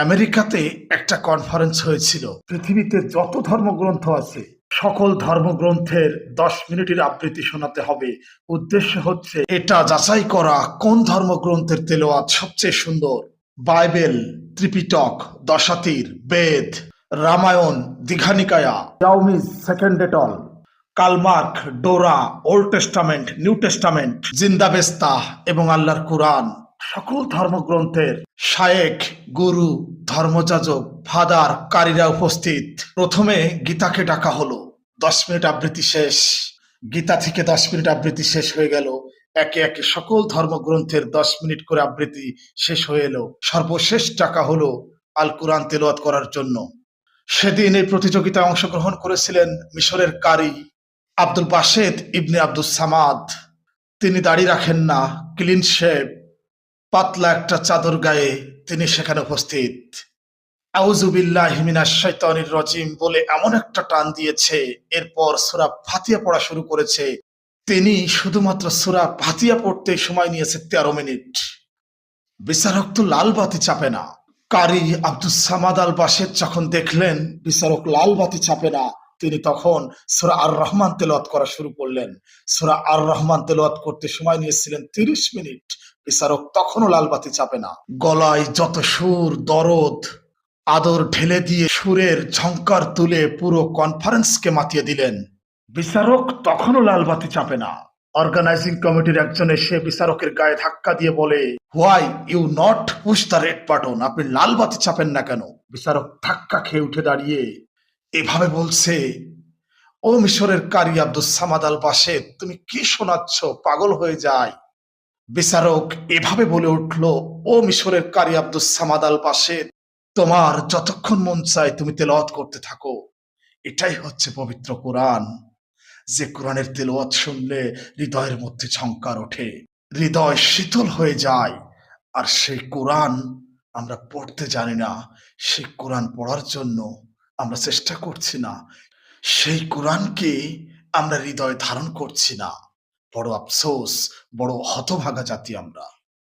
আমেরিকাতে একটা কনফারেন্স হয়েছিল। পৃথিবীতে যত ধর্মগ্রন্থ আছে সকল ধর্মগ্রন্থের 10 মিনিটের আবৃত্তি শোনাতে হবে। উদ্দেশ্য হচ্ছে এটা যাচাই করা কোন ধর্মগ্রন্থের তেলাওয়াত সবচেয়ে সুন্দর। বাইবেল, ত্রিপিটক, দশাতীর, বেদ, রামায়ণ, দীঘানিকায়া, জাউমিজ, সেকেন্ডেটল, কালমার্ক, ডোরা, ওল্ড টেস্টামেন্ট, নিউ টেস্টামেন্ট, জিন্দাবেস্তা এবং আল্লাহর কুরআন, সকল ধর্মগ্রন্থের শায়েখ, গুরু, ধর্মযাজক, ফাদার, কারীরা উপস্থিত। প্রথমে গীতাকে ডাকা হলো। 10 মিনিট আবৃত্তি শেষ। গীতা থেকে 10 মিনিট আবৃত্তি শেষ হয়ে গেল। একে একে সকল ধর্মগ্রন্থের 10 মিনিট করে আবৃত্তি শেষ হয়ে এলো। সর্বশেষ ডাকা হলো আল কুরআন তেলাওয়াত করার জন্য। সেদিন এই প্রতিযোগিতায় অংশগ্রহণ করেছিলেন মিশরের কারি আব্দুল বাসেত ইবনে আব্দুস সামাদ। তিনি দাড়ি রাখেন না, ক্লিন শেভ, পাতলা একটা চাদর গায়ে তিনি সেখানে উপস্থিত। আউযু বিল্লাহি মিনাশ শাইতানির রাজিম বলে এমন একটা টান দিয়েছে, এরপর সূরা ফাতিহা পড়া শুরু করেছে। তিনি শুধুমাত্র সূরা ফাতিহা পড়তে সময় নিয়েছে 13 মিনিট। বিচারক তো লাল বাতি চাপে না। কারি আব্দুস সামাদ আল বাসেত যখন দেখলেন বিচারক লাল বাতি চাপে না, তিনি তখন সূরা আর রহমান তেলাওয়াত করা শুরু করলেন। সূরা আর রহমান তেলাওয়াত করতে সময় নিয়েছিলেন 30 মিনিট। বিচারক তখনও লাল বাতি চাপে না। গলায় যত সুর, দরদ, আদর ঢেলে দিয়ে সুরের ঝংকার তুলে পুরো কনফারেন্সকে মাতিয়ে দিলেন। বিচারক তখনও লাল বাতি চাপে না। অর্গানাইজিং কমিটির একজন এসে বিচারকের গায়ে ধাক্কা দিয়ে বলে, why you not push the red button? আপনি লাল বাতি চাপেন না কেন? বিচারক ধাক্কা খেয়ে উঠে দাঁড়িয়ে এভাবে বলছে, ও মিশরের কারি আব্দুস সামাদ আল বাসেত, তুমি কি শোনাচ্ছ? পাগল হয়ে যায়। বিচারক এভাবে বলে উঠল, ও মিশরের কারি আব্দুস সামাদ আল বাসেত, তোমার যতক্ষণ মন চায় তুমি তেলাওয়াত করতে থাকো। এটাই হচ্ছে পবিত্র কোরআন। যে কোরআনের তেলাওয়াত শুনলে হৃদয়ের মধ্যে ঝংকার ওঠে, হৃদয় শীতল হয়ে যায়। আর সেই কোরআন আমরা পড়তে জানি না, সেই কোরআন পড়ার জন্য আমরা চেষ্টা করছি না, সেই কোরআনকে আমরা হৃদয়ে ধারণ করছি না। বড় আফসোস, বড় হতভাগা জাতি আমরা।